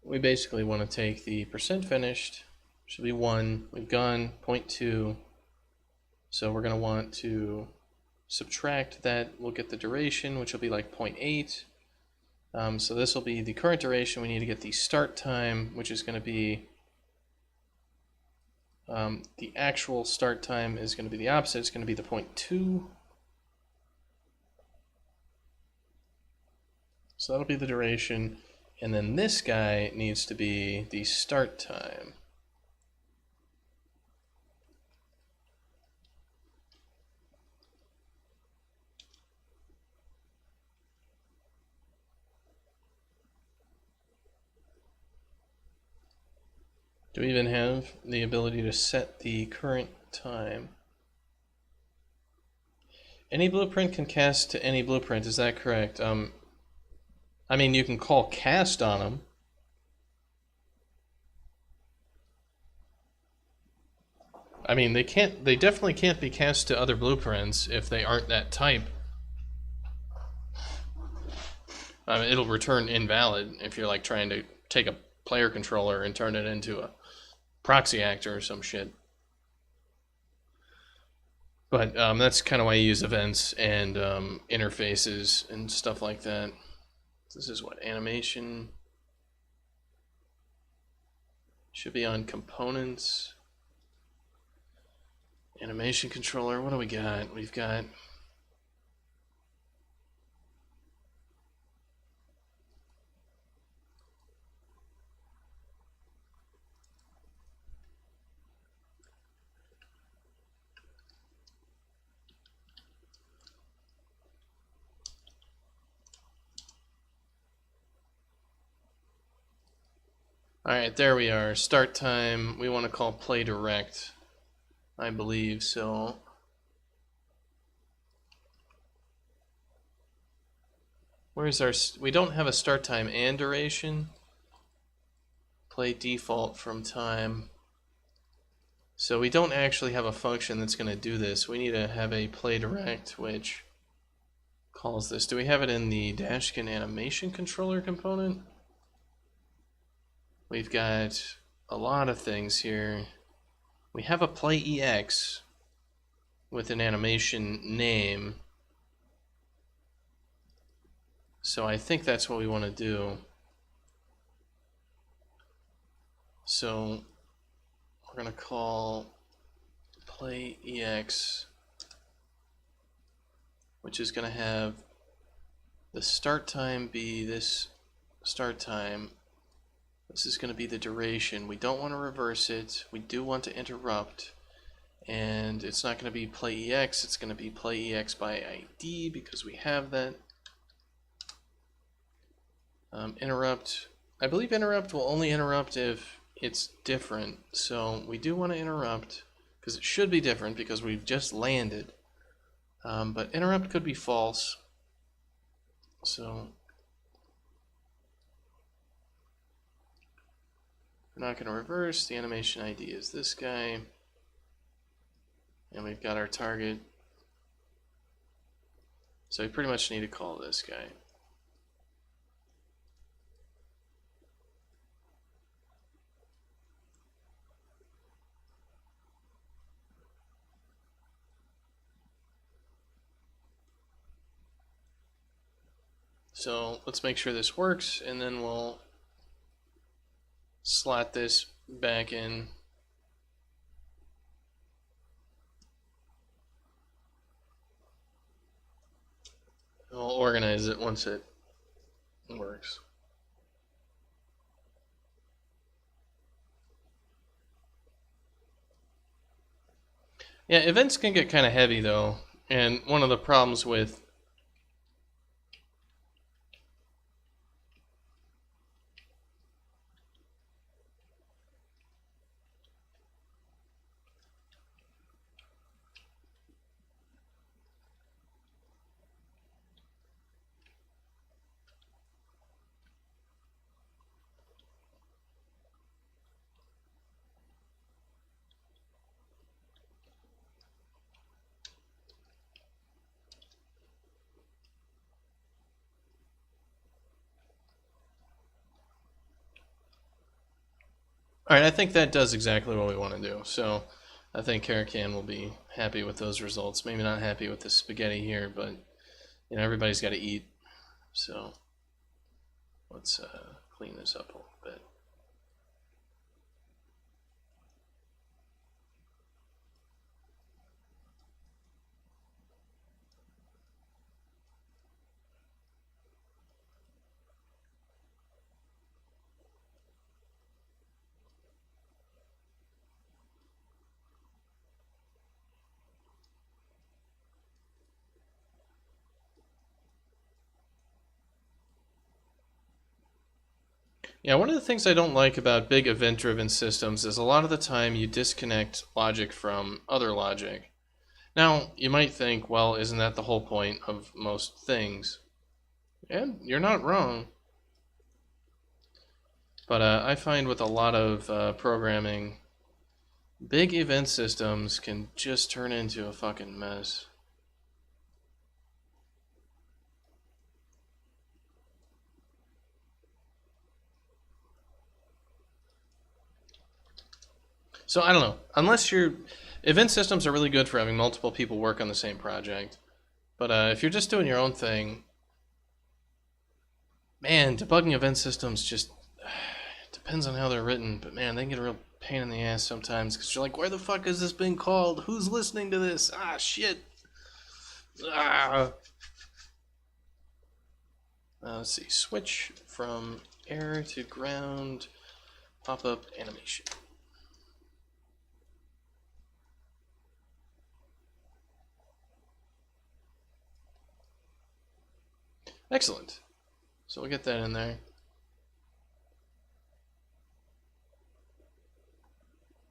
we basically want to take the percent finished, should be 1, we've gone 0.2, so we're going to want to subtract that, we'll get the duration, which will be like 0.8. So this will be the current duration. We need to get the start time, which is going to be the actual start time is going to be the opposite. It's going to be the 0.2. So that'll be the duration. And then this guy needs to be the start time. Do we even have the ability to set the current time? Any blueprint can cast to any blueprint, is that correct? I mean, you can call cast on them. I mean, they definitely can't be cast to other blueprints if they aren't that type. I mean, it'll return invalid if you're like trying to take a player controller and turn it into a proxy actor or some shit. But that's kind of why you use events and interfaces and stuff like that. This is what animation should be on components. Animation controller. What do we got? We've got Alright, there we are. Start time, we want to call play direct, I believe, so where's our, we don't have a start time and duration. Play default from time. So we don't actually have a function that's going to do this. We need to have a play direct, which calls this. Do we have it in the Dashkin animation controller component? We've got a lot of things here. We have a play EX with an animation name. So I think that's what we want to do. So we're going to call play EX, which is going to have the start time be this start time. This is going to be the duration. We don't want to reverse it. We do want to interrupt. And it's not going to be play EX. It's going to be play EX by ID because we have that. Interrupt. I believe interrupt will only interrupt if it's different. So we do want to interrupt because it should be different because we've just landed. But interrupt could be false. So we're not going to reverse. The animation ID is this guy. And we've got our target. So we pretty much need to call this guy. So let's make sure this works, and then we'll slot this back in. We'll organize it once it works. Yeah, events can get kind of heavy though, and one of the problems with All right, I think that does exactly what we want to do. So I think Caracan will be happy with those results. Maybe not happy with the spaghetti here, but you know, everybody's got to eat. So let's clean this up a little bit. Yeah, one of the things I don't like about big event-driven systems is a lot of the time you disconnect logic from other logic. Now, you might think, well, isn't that the whole point of most things? And you're not wrong. But I find with a lot of programming, big event systems can just turn into a fucking mess. So I don't know. Unless you're, event systems are really good for having multiple people work on the same project. But if you're just doing your own thing, man, debugging event systems just depends on how they're written. But man, they can get a real pain in the ass sometimes because you're like, where the fuck is this being called? Who's listening to this? Ah, shit. Let's see. Switch from air to ground. Pop-up animation. Excellent. So we'll get that in there.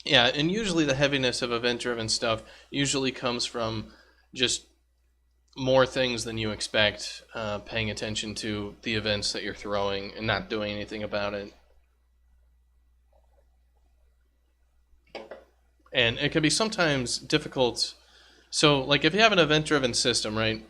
Yeah, and usually the heaviness of event-driven stuff usually comes from just more things than you expect, paying attention to the events that you're throwing and not doing anything about it. And it can be sometimes difficult. So, like, if you have an event-driven system, right?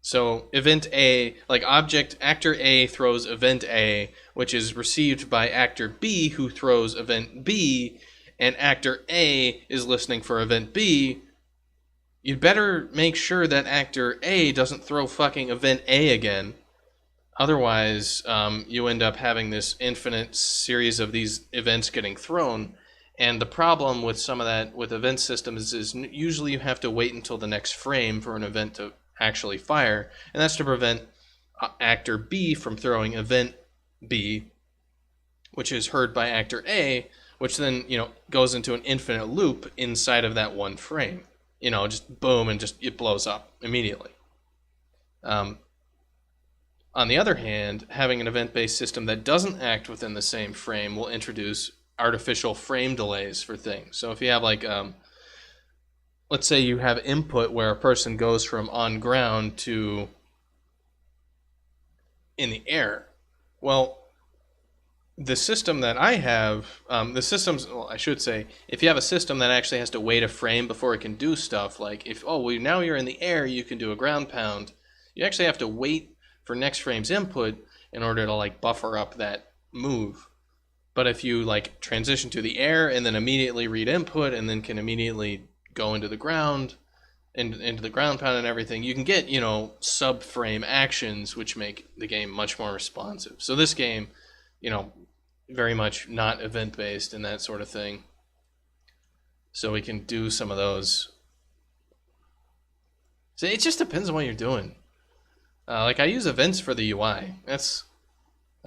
So, event A, like object actor A throws event A, which is received by actor B, who throws event B, and actor A is listening for event B. You'd better make sure that actor A doesn't throw fucking event A again. Otherwise, you end up having this infinite series of these events getting thrown. And the problem with some of that with event systems is usually you have to wait until the next frame for an event to actually fire. And that's to prevent actor B from throwing event B, which is heard by actor A, which then, goes into an infinite loop inside of that one frame. Just boom, and just it blows up immediately. On the other hand, having an event-based system that doesn't act within the same frame will introduce artificial frame delays for things. So if you have let's say you have input where a person goes from on ground to in the air. Well, the system that I have, I should say, if you have a system that actually has to wait a frame before it can do stuff, like now you're in the air, you can do a ground pound, you actually have to wait for next frame's input in order to buffer up that move. But if you transition to the air and then immediately read input and then can immediately go into the ground into the ground pound and everything, you can get sub-frame actions which make the game much more responsive. So this game, very much not event-based and that sort of thing. So we can do some of those. So it just depends on what you're doing. I use events for the UI. That's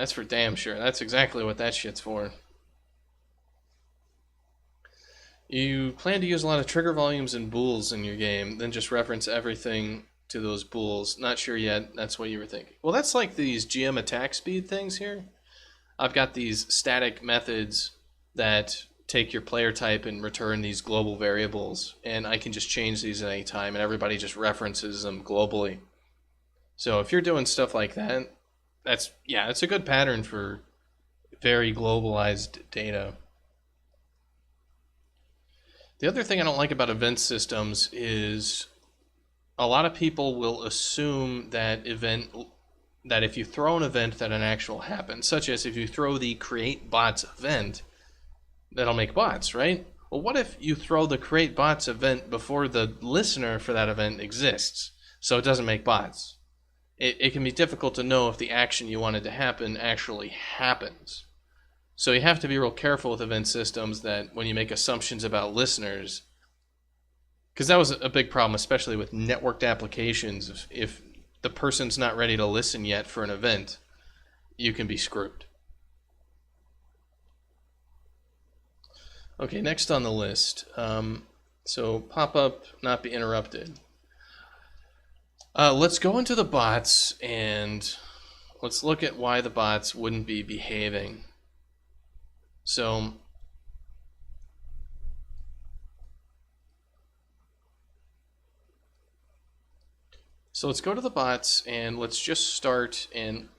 for damn sure. That's exactly what that shit's for. You plan to use a lot of trigger volumes and bools in your game, then just reference everything to those bools. Not sure yet. That's what you were thinking. Well, that's like these GM attack speed things here. I've got these static methods that take your player type and return these global variables, and I can just change these at any time, and everybody just references them globally. So if you're doing stuff like that, it's a good pattern for very globalized data. The other thing I don't like about event systems is a lot of people will assume that if you throw an event that an actual happens, such as if you throw the create bots event, that'll make bots, right? Well, what if you throw the create bots event before the listener for that event exists, so it doesn't make bots? It can be difficult to know if the action you wanted to happen actually happens. So you have to be real careful with event systems that when you make assumptions about listeners, because that was a big problem, especially with networked applications. If the person's not ready to listen yet for an event, you can be screwed. Okay, next on the list. So pop-up, not be interrupted. Let's go into the bots and let's look at why the bots wouldn't be behaving. So let's go to the bots and let's just start and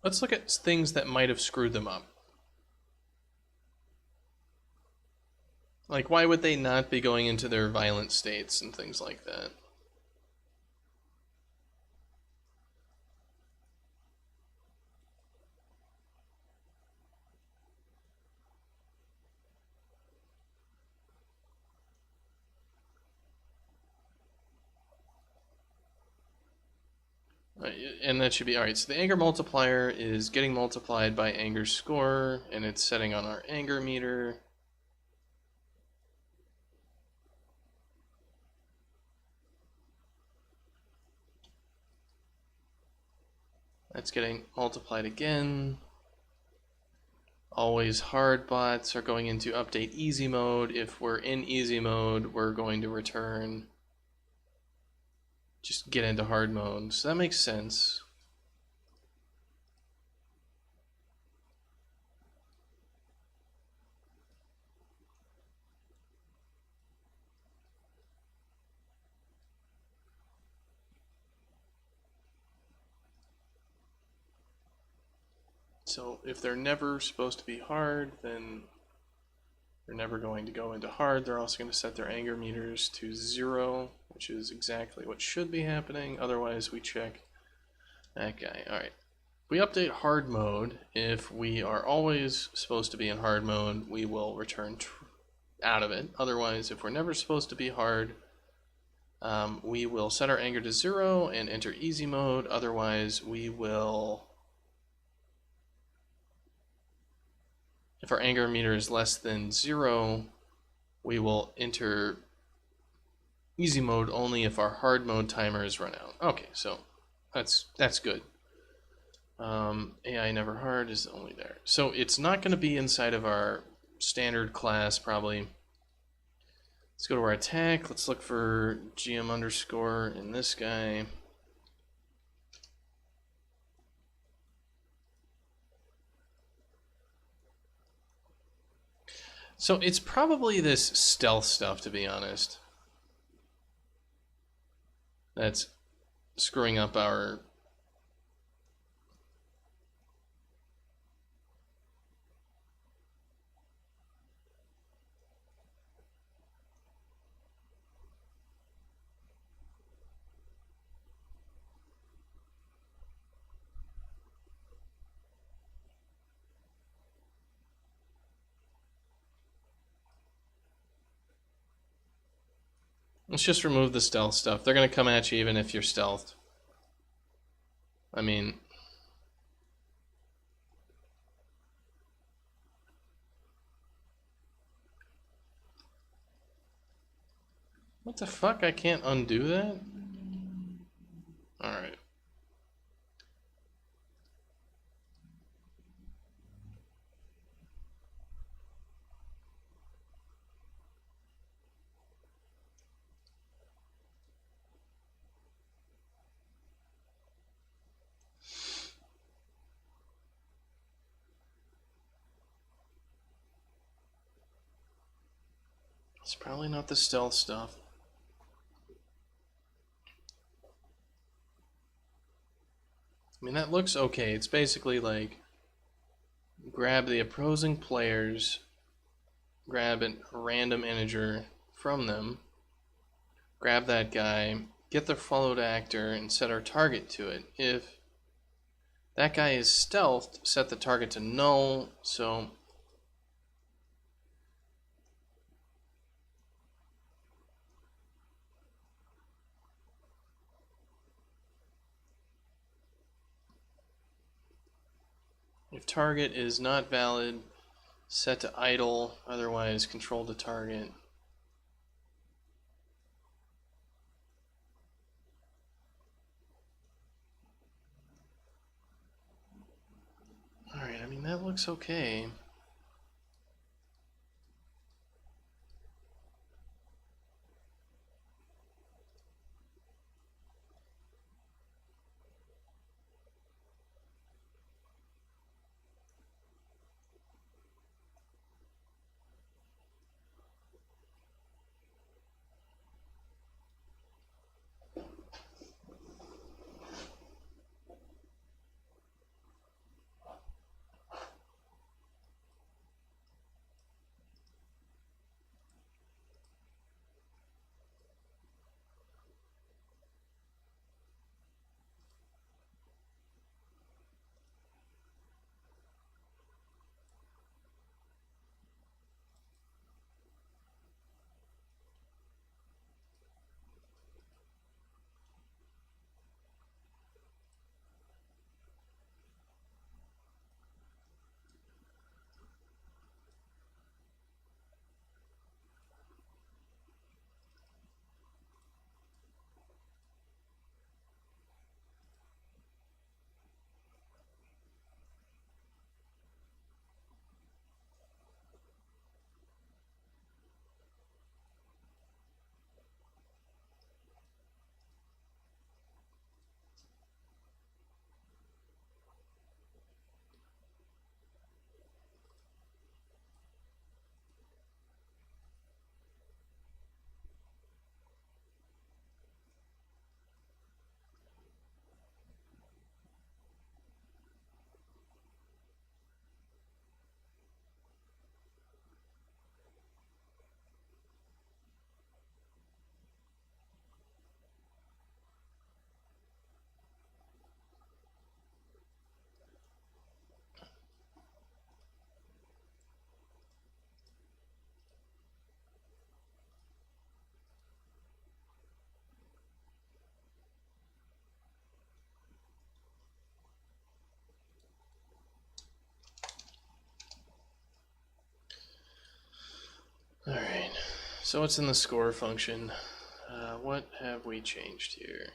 let's look at things that might have screwed them up. Like, why would they not be going into their violent states and things like that? And that should be alright. So the anger multiplier is getting multiplied by anger score, and it's setting on our anger meter. That's getting multiplied again. Always hard bots are going into update easy mode. If we're in easy mode, we're going to return just get into hard mode. So that makes sense. So if they're never supposed to be hard, then they're never going to go into hard. They're also going to set their anger meters to 0, which is exactly what should be happening. Otherwise, we check that guy. All right. We update hard mode. If we are always supposed to be in hard mode, we will return out of it. Otherwise, if we're never supposed to be hard, we will set our anger to 0 and enter easy mode. Otherwise, we will... If our anger meter is less than 0, we will enter easy mode only if our hard mode timer is run out. Okay, so that's good. AI never hard is only there. So it's not going to be inside of our standard class, probably. Let's go to our attack. Let's look for GM underscore in this guy. So it's probably this stealth stuff, to be honest, that's screwing up our... Let's just remove the stealth stuff. They're going to come at you even if you're stealthed. I mean... What the fuck? I can't undo that? Alright. It's probably not the stealth stuff. I mean, that looks okay. It's basically like grab the opposing players, grab a random integer from them, grab that guy, get the followed actor and set our target to it. If that guy is stealthed, set the target to null. So if target is not valid, set to idle, otherwise control the target. Alright, I mean, that looks okay. Alright, so what's in the score function? What have we changed here?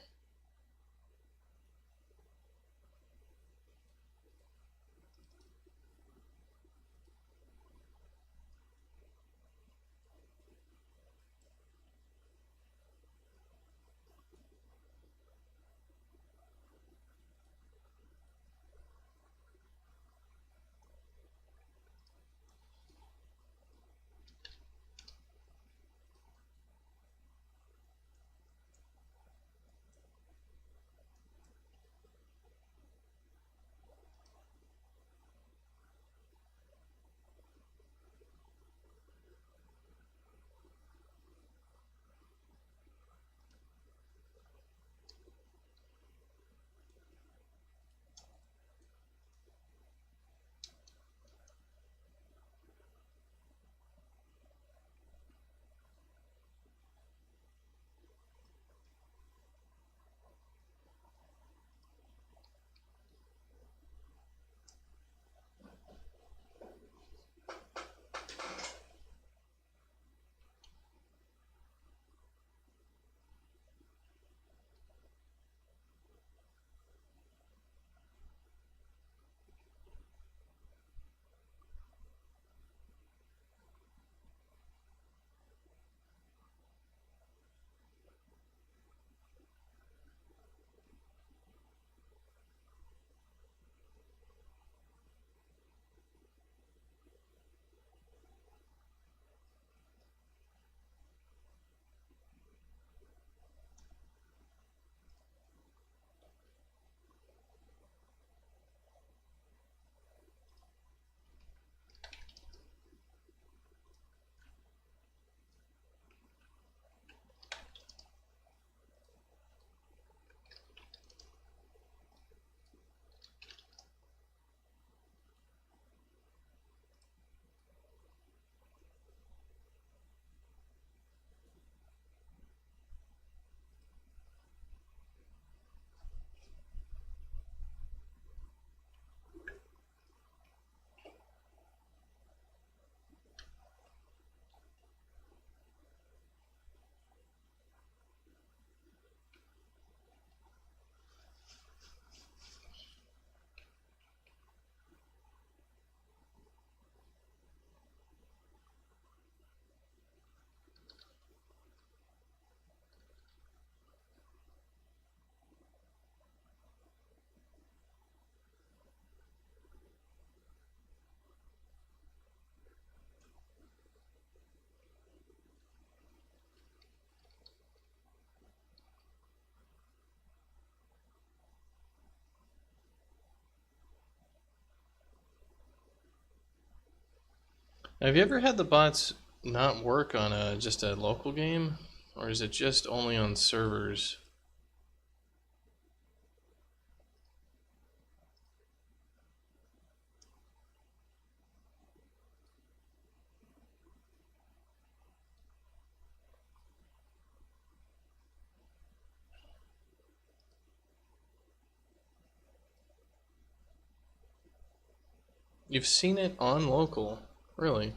Have you ever had the bots not work on just a local game? Or is it just only on servers? You've seen it on local, really?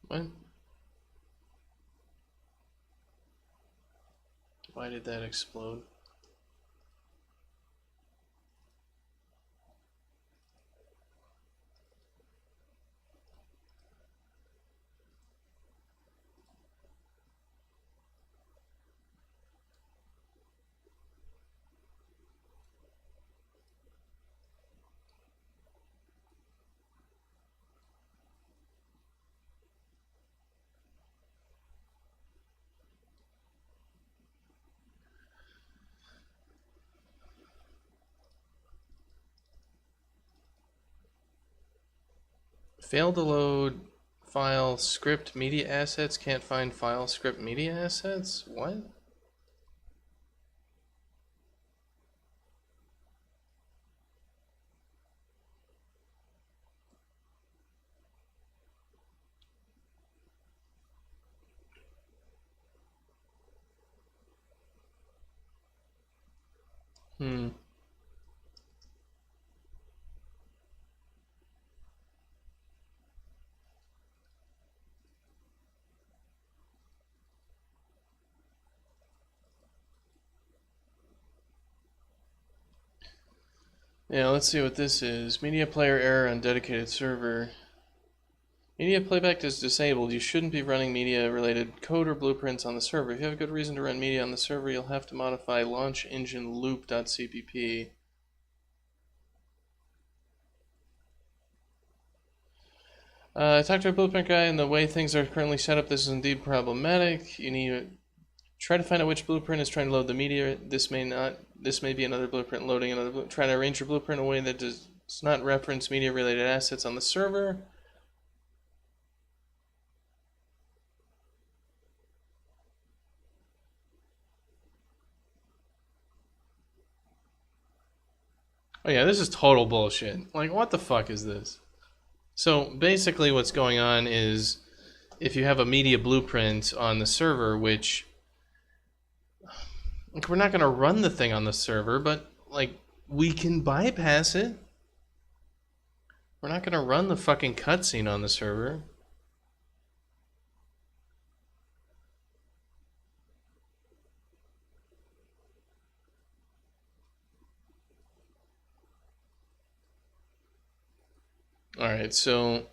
What? Why did that explode? Failed to load file script media assets, can't find file script media assets? What? Hmm. Yeah, let's see what this is. Media player error on dedicated server. Media playback is disabled. You shouldn't be running media-related code or blueprints on the server. If you have a good reason to run media on the server, you'll have to modify launch engine loop.cpp. I talked to a blueprint guy, and the way things are currently set up, this is indeed problematic. You need to try to find out which blueprint is trying to load the media. This may not. This may be another blueprint loading another blueprint. Try to arrange your blueprint in a way that does not reference media-related assets on the server. Oh yeah, this is total bullshit. Like, what the fuck is this? So basically what's going on is if you have a media blueprint on the server, which like, we're not going to run the thing on the server, but like we can bypass it. We're not going to run the fucking cutscene on the server. Alright, so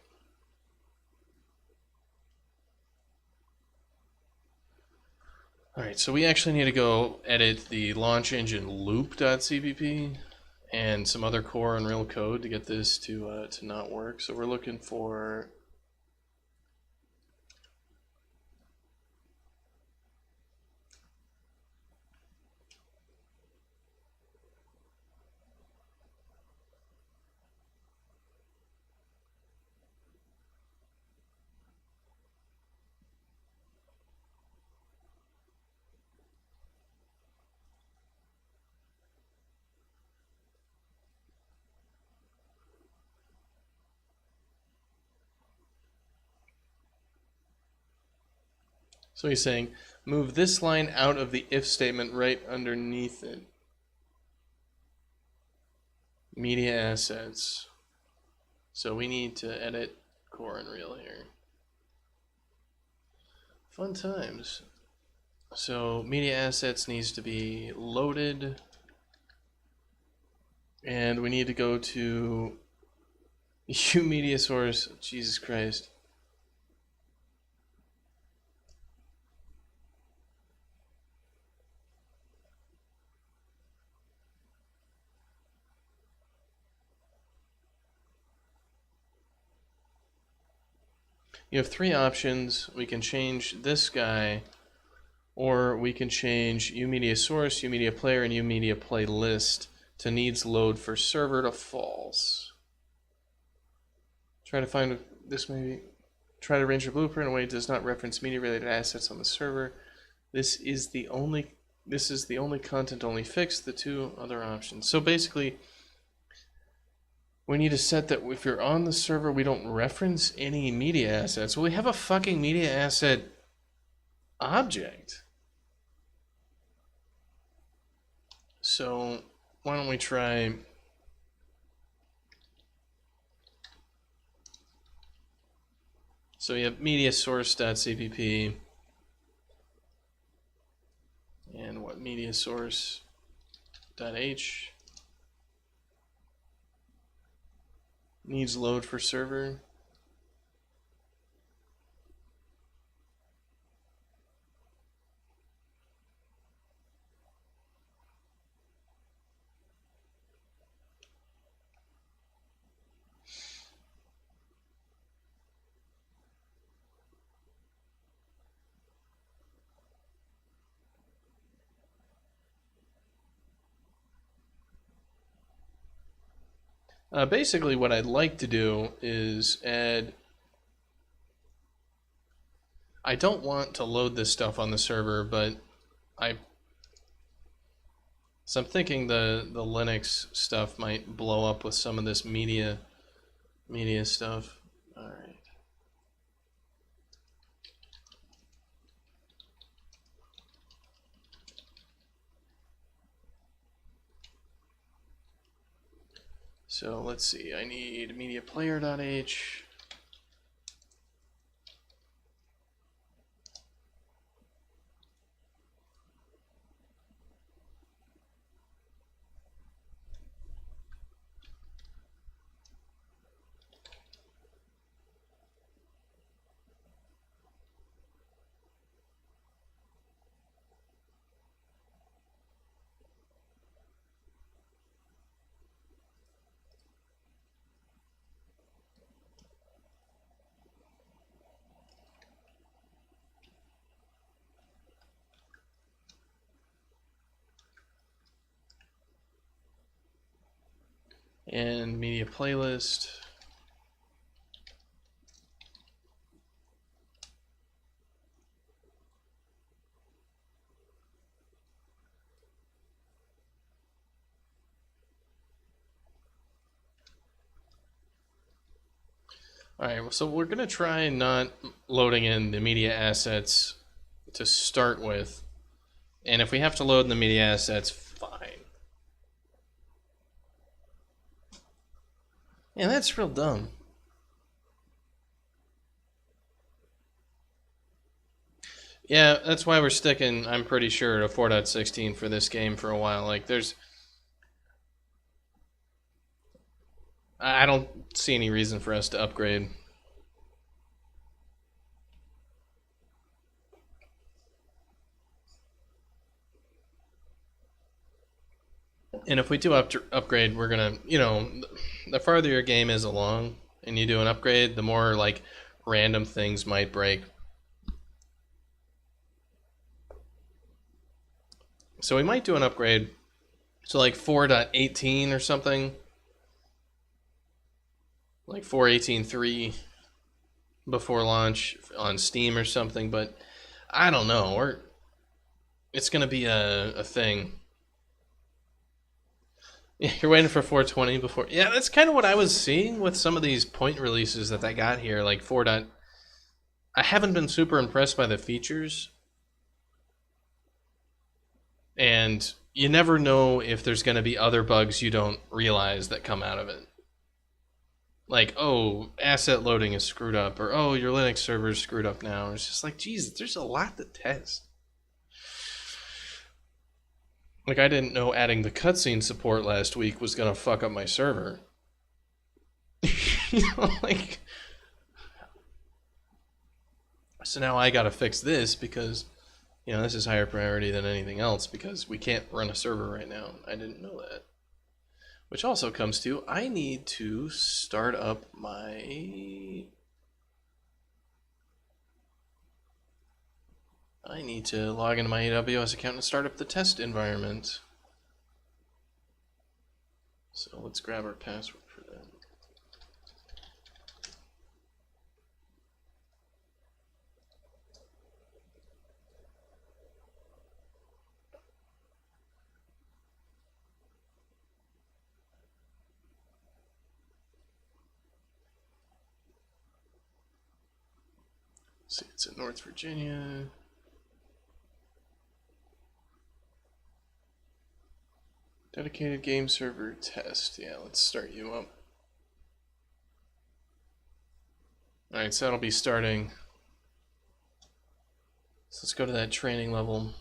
we actually need to go edit the launch engine loop.cpp and some other core and real code to get this to not work. So we're looking for so he's saying move this line out of the if statement right underneath it. Media assets. So we need to edit core Unreal here. Fun times. So media assets needs to be loaded. And we need to go to media source. Jesus Christ. You have three options. We can change this guy, or we can change uMedia source, uMedia player, and uMedia playlist to needs load for server to false. Try to find this maybe. Try to arrange your blueprint in a way that does not reference media related assets on the server. This is the only content only fix. The two other options. So basically, we need to set that if you're on the server, we don't reference any media assets. Well, we have a fucking media asset object. So why don't we try... So we have media source.cpp and what media source.h needs load for server. Basically, what I'd like to do is add... I don't want to load this stuff on the server, but so I'm thinking the Linux stuff might blow up with some of this media stuff. All right. So let's see, I need media player.h. And media playlist. All right, so we're gonna try not loading in the media assets to start with, and if we have to load in the media assets, fine. Yeah, that's real dumb. Yeah, that's why we're sticking, I'm pretty sure, to 4.16 for this game for a while. Like, I don't see any reason for us to upgrade. And if we do upgrade, we're gonna, the farther your game is along and you do an upgrade, the more like random things might break. So we might do an upgrade to like 4.18 or something, like 4.18.3 before launch on Steam or something. But I don't know. It's gonna be a thing. Yeah, you're waiting for 420 before. Yeah, that's kind of what I was seeing with some of these point releases that I got here, like 4. I haven't been super impressed by the features. And you never know if there's going to be other bugs you don't realize that come out of it. Like, oh, asset loading is screwed up, or oh, your Linux server is screwed up now. It's just like, Jesus, there's a lot to test. Like, I didn't know adding the cutscene support last week was gonna fuck up my server. Like, so now I gotta fix this because, this is higher priority than anything else because we can't run a server right now. I didn't know that. Which also comes to, I need to start up I need to log into my AWS account and start up the test environment. So let's grab our password for that. Let's see, it's in North Virginia. Dedicated game server test. Yeah, let's start you up. Alright, so that'll be starting. So let's go to that training level.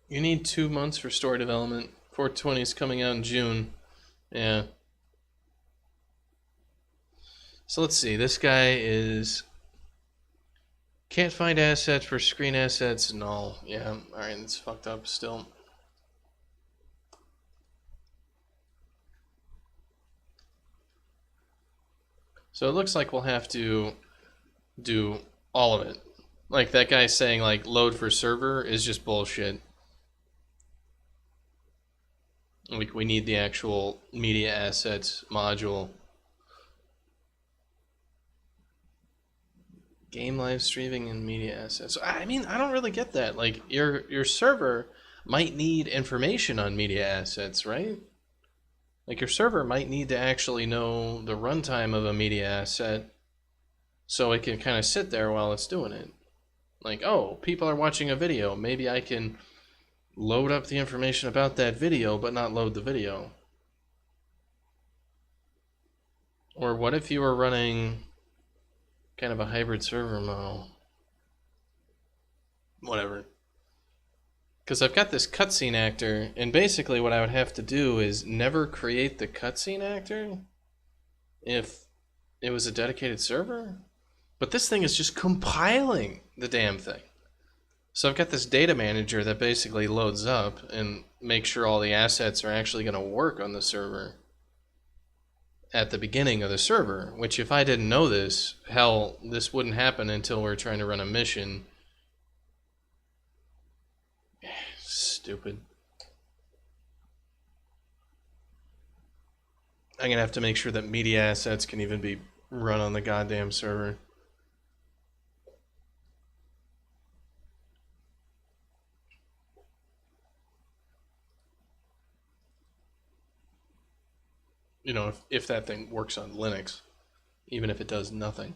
You need 2 months for story development. 420 is coming out in June. Yeah. So let's see. This guy is... Can't find assets for screen assets. No. Yeah. Alright, that's fucked up still. So it looks like we'll have to do all of it. Like that guy saying like load for server is just bullshit. Like we need the actual media assets module. Game live streaming and media assets. I mean, I don't really get that. Like your server might need information on media assets, right? Like your server might need to actually know the runtime of a media asset so it can kind of sit there while it's doing it. Like, oh, people are watching a video. Maybe I can load up the information about that video but not load the video. Or what if you were running kind of a hybrid server model? Whatever. Because I've got this cutscene actor, and basically what I would have to do is never create the cutscene actor if it was a dedicated server. But this thing is just compiling the damn thing. So I've got this data manager that basically loads up and makes sure all the assets are actually going to work on the server at the beginning of the server, which if I didn't know this, hell, this wouldn't happen until we're trying to run a mission. Stupid. I'm going to have to make sure that media assets can even be run on the goddamn server. If that thing works on Linux, even if it does nothing.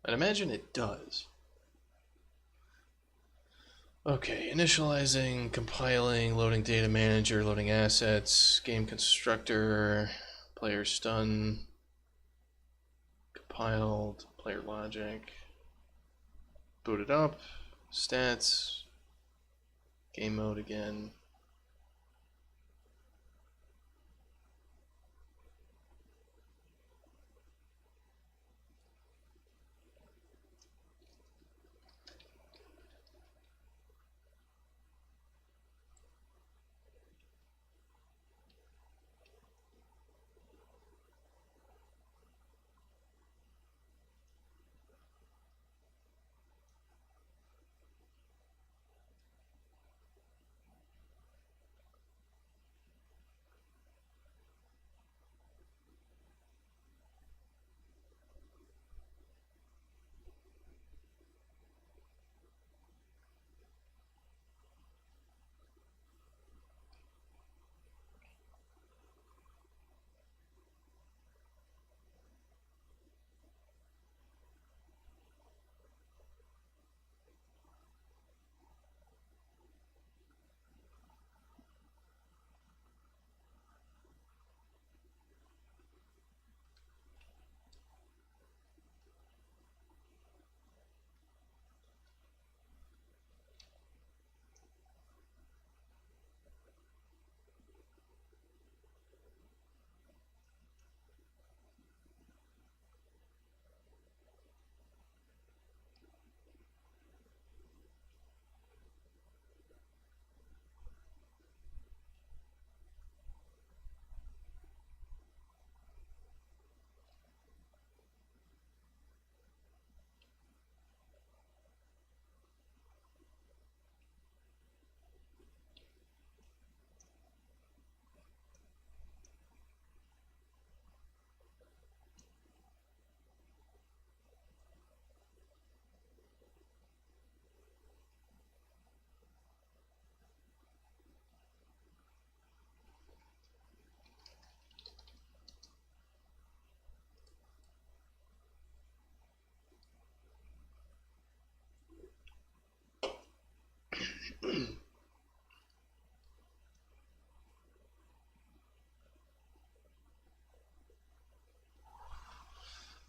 I'd imagine it does. Okay, initializing, compiling, loading data manager, loading assets, game constructor, player stun, compiled, player logic, boot it up, stats, game mode again.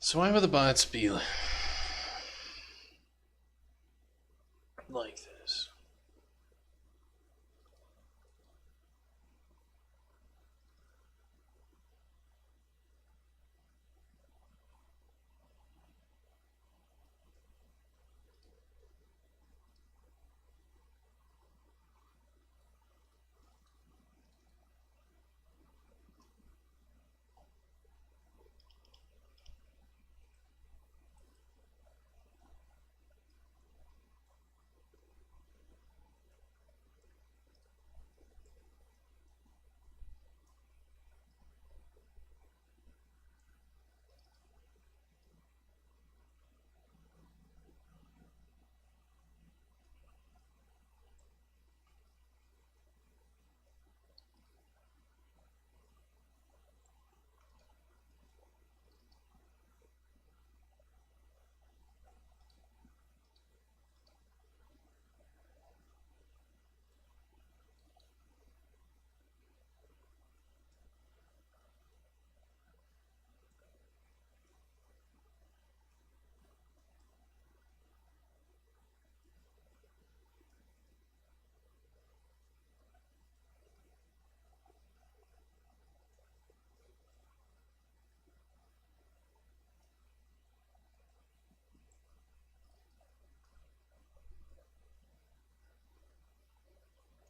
So why would the bots be like this?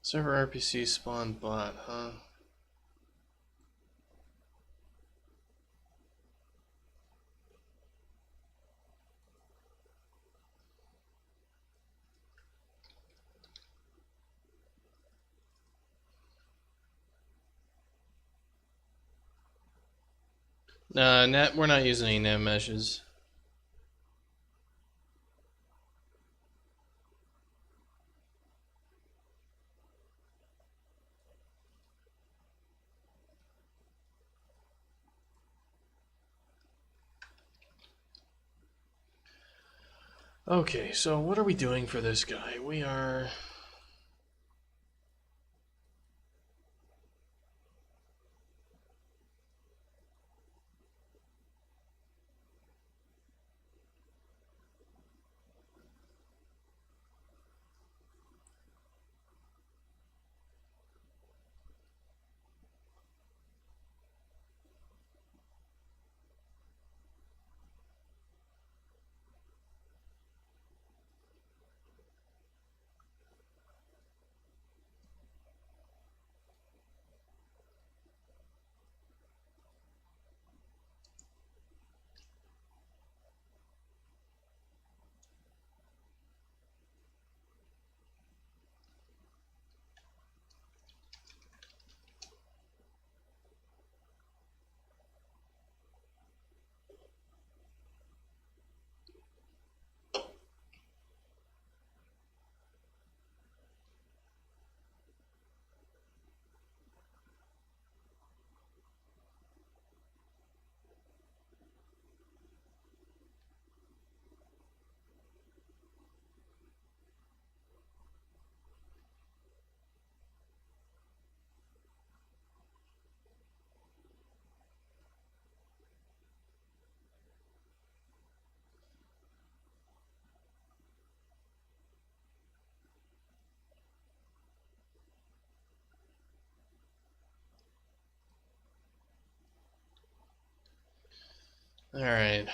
Server RPC spawn bot, huh? Nah, we're not using any nav meshes. Okay, so what are we doing for this guy? We are... Alright.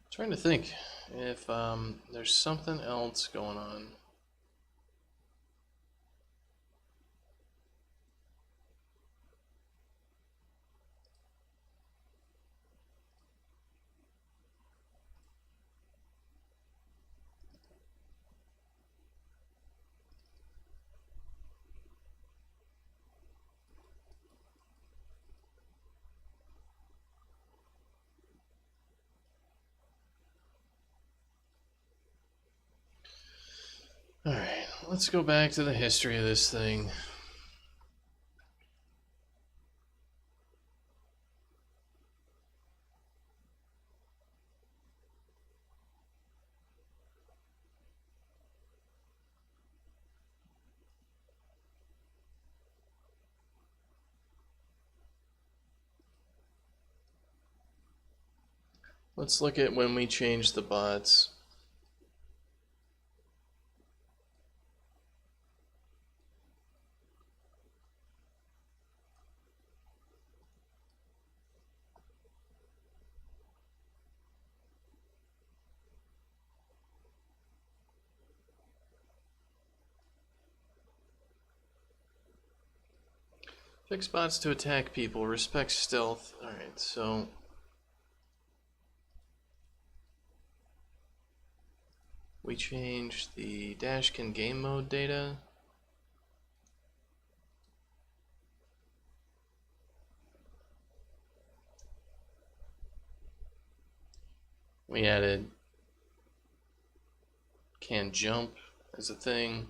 Trying to think if there's something else going on. Alright, let's go back to the history of this thing. Let's look at when we change the bots. Fix bots to attack people, respect stealth. Alright, so we changed the Dashkin game mode data. We added can jump as a thing.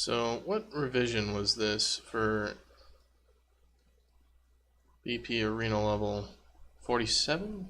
So what revision was this for BP arena level 47?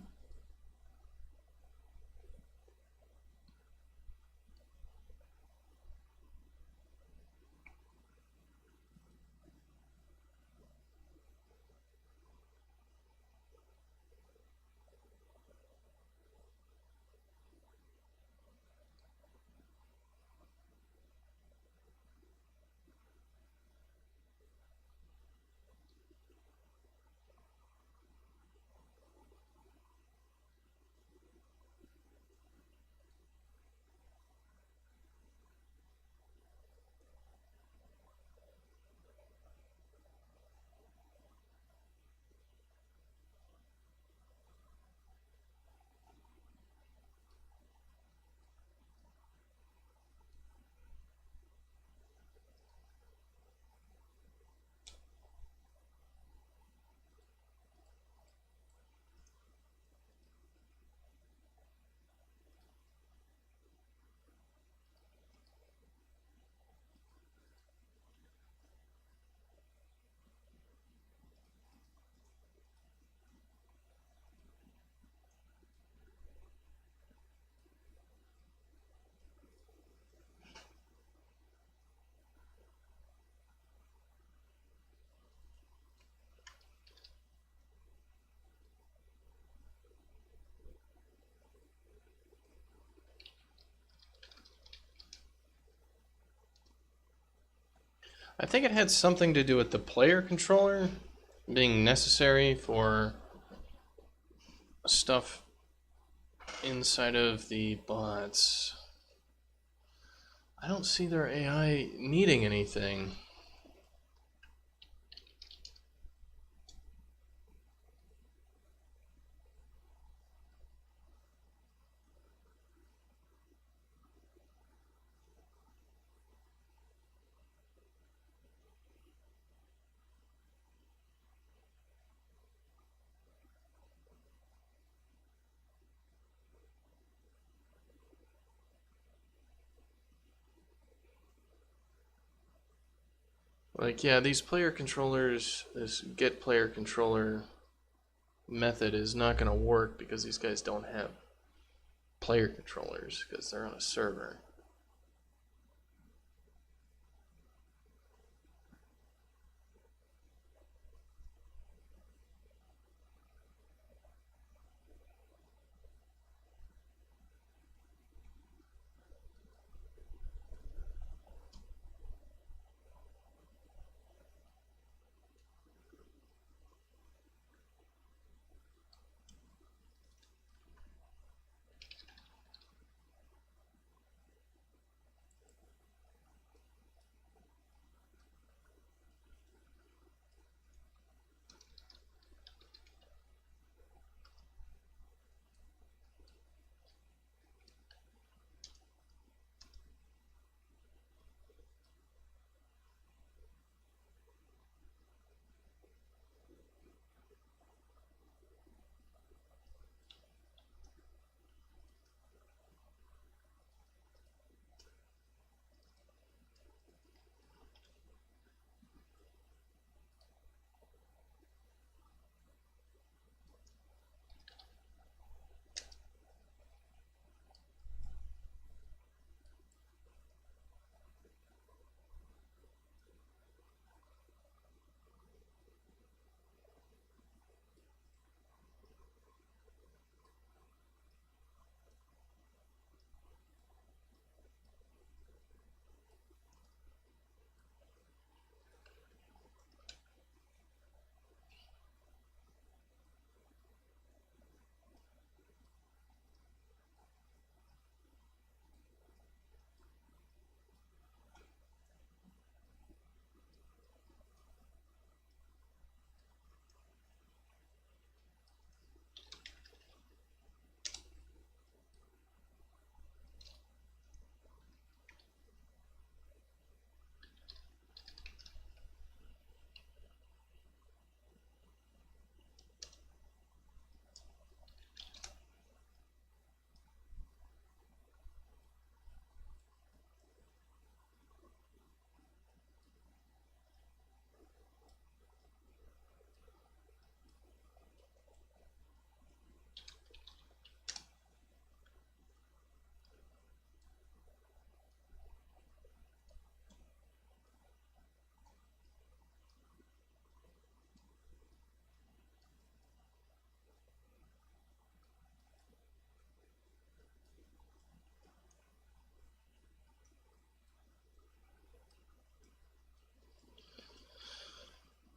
I think it had something to do with the player controller being necessary for stuff inside of the bots. I don't see their AI needing anything. Like, yeah, these player controllers, this get player controller method is not going to work because these guys don't have player controllers because they're on a server.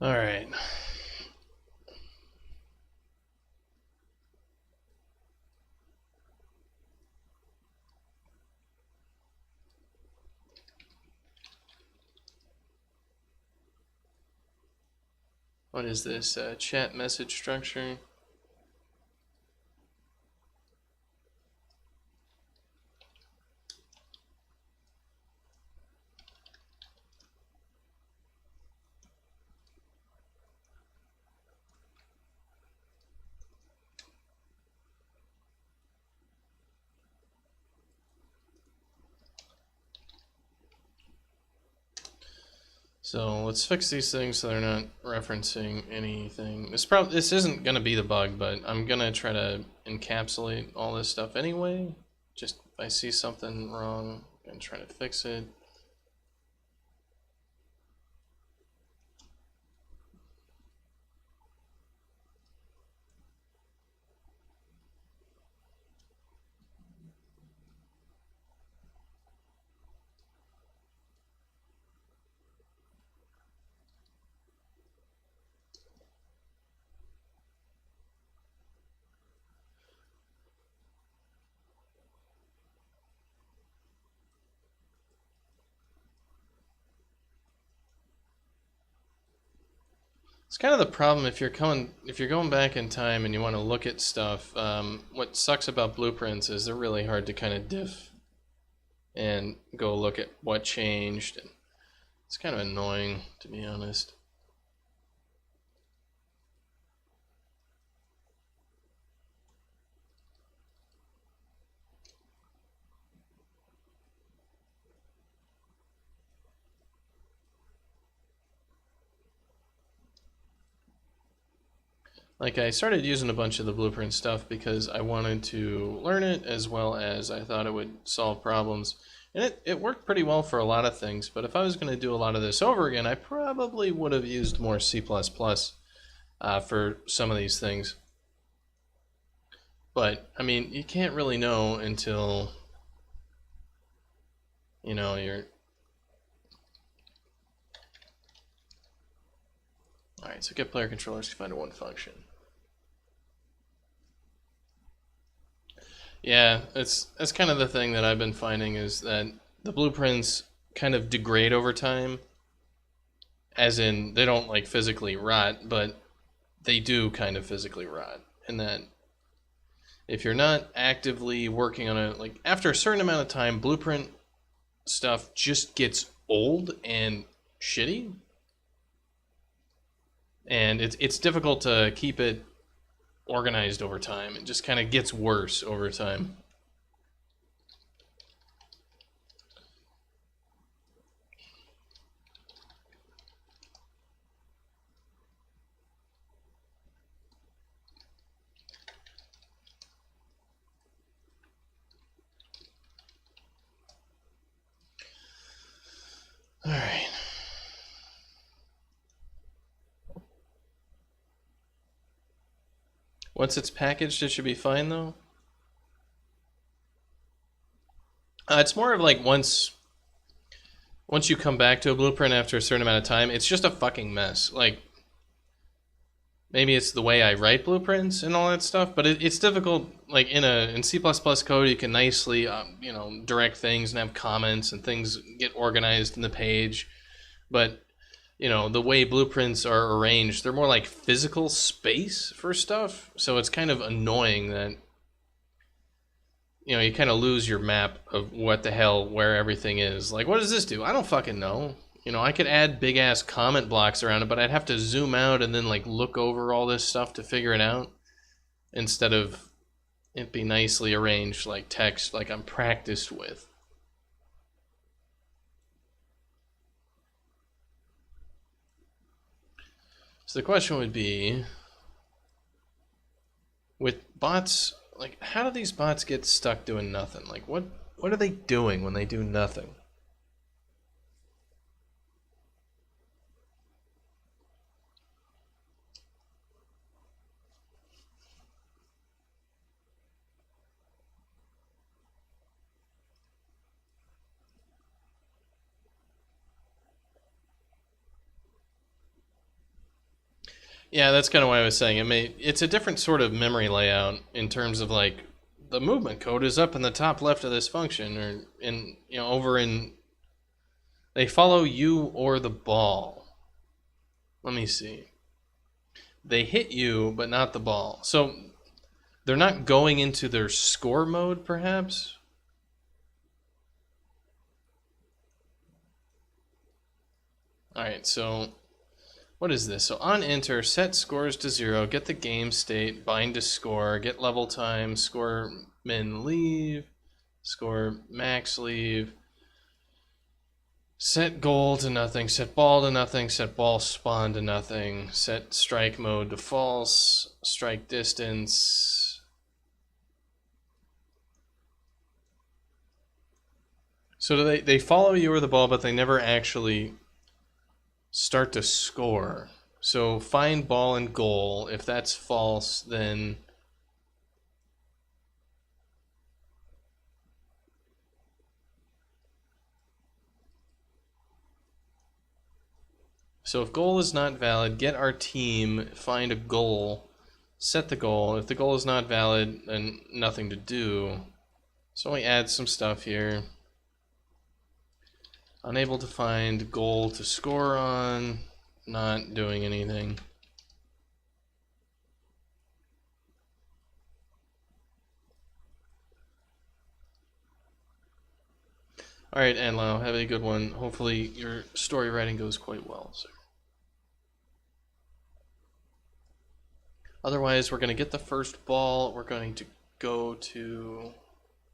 All right. What is this? Chat message structure. So let's fix these things so they're not referencing anything. This isn't gonna be the bug, but I'm gonna try to encapsulate all this stuff anyway. Just if I see something wrong, I'm gonna try to fix it. It's kind of the problem if you're going back in time and you want to look at stuff. What sucks about blueprints is they're really hard to kind of diff and go look at what changed. And it's kind of annoying, to be honest. Like, I started using a bunch of the blueprint stuff because I wanted to learn it as well as I thought it would solve problems. And it worked pretty well for a lot of things, but if I was going to do a lot of this over again, I probably would have used more C++ for some of these things. But, I mean, you can't really know until, you're... Alright, so get player controllers to find one function. Yeah, that's kind of the thing that I've been finding is that the blueprints kind of degrade over time. As in, they don't like physically rot, but they do kind of physically rot. And that if you're not actively working on it, like after a certain amount of time, blueprint stuff just gets old and shitty. And it's difficult to keep it organized over time. It just kind of gets worse over time. All right. Once it's packaged, it should be fine, though. It's more of like once you come back to a blueprint after a certain amount of time, it's just a fucking mess. Like, maybe it's the way I write blueprints and all that stuff, but it's difficult. Like in C++ code, you can nicely direct things and have comments and things get organized in the page, but the way blueprints are arranged, they're more like physical space for stuff. So it's kind of annoying that you kind of lose your map of what the hell, where everything is. Like, what does this do? I don't fucking know. I could add big ass comment blocks around it, but I'd have to zoom out and then like look over all this stuff to figure it out instead of it be nicely arranged like text, like I'm practiced with. So the question would be, with bots, like, how do these bots get stuck doing nothing? Like, what are they doing when they do nothing? Yeah, that's kind of why I was saying it's a different sort of memory layout in terms of like the movement code is up in the top left of this function, or in over in they follow you or the ball. Let me see. They hit you, but not the ball. So they're not going into their score mode, perhaps? Alright, so what is this? So on enter, set scores to 0, get the game state, bind to score, get level time, score min leave, score max leave, set goal to nothing, set ball to nothing, set ball spawn to nothing, set strike mode to false, strike distance. So they follow you or the ball, but they never actually start to score. So find ball and goal. If that's false, then so if goal is not valid, get our team, find a goal, set the goal. If the goal is not valid, then nothing to do. So we add some stuff here. Unable to find goal to score on, not doing anything. Alright, Anlau, have a good one. Hopefully your story writing goes quite well, sir. Otherwise, we're going to get the first ball. We're going to go to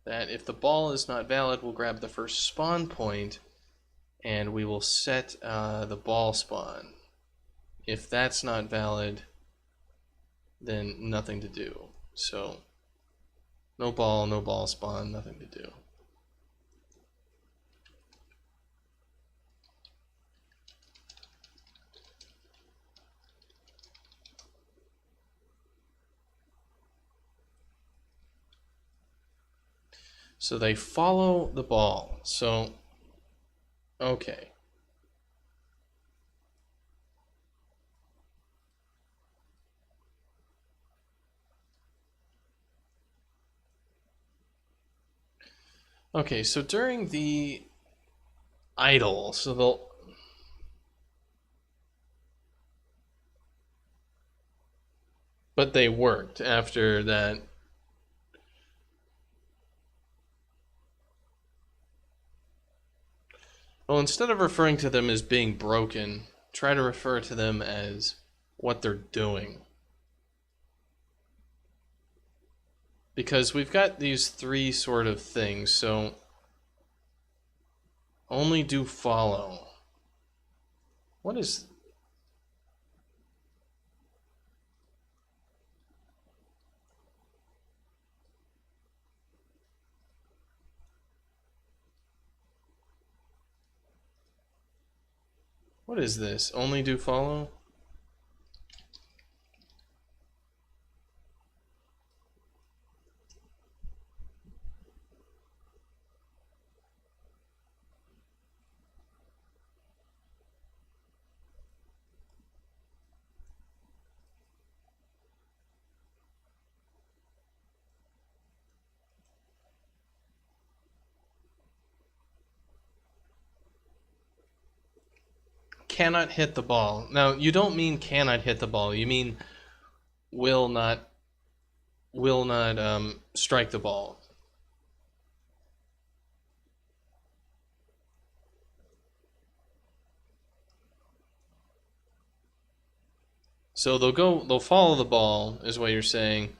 that. If the ball is not valid, we'll grab the first spawn point, and we will set the ball spawn. If that's not valid, then nothing to do. So, no ball spawn, nothing to do. So they follow the ball. So, okay. Okay, so during the idle, so they'll... But they worked after that. Well, instead of referring to them as being broken, try to refer to them as what they're doing. Because we've got these three sort of things, so only do follow. What is... What is this? Only do follow? Cannot hit the ball. Now, you don't mean cannot hit the ball. You mean will not strike the ball. So they'll follow the ball, is what you're saying.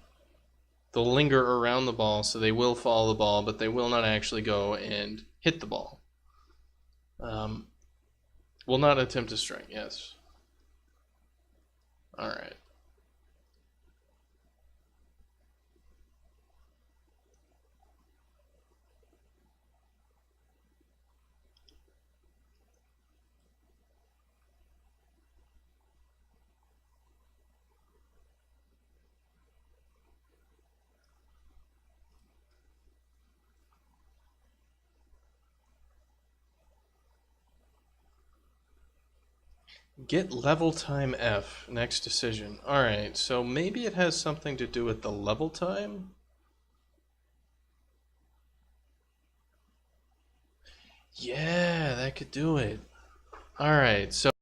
They'll linger around the ball, so they will follow the ball, but they will not actually go and hit the ball. Will not attempt to strike, yes. Alright. Get level time F, next decision. Alright, so maybe it has something to do with the level time? Yeah, that could do it. Alright, so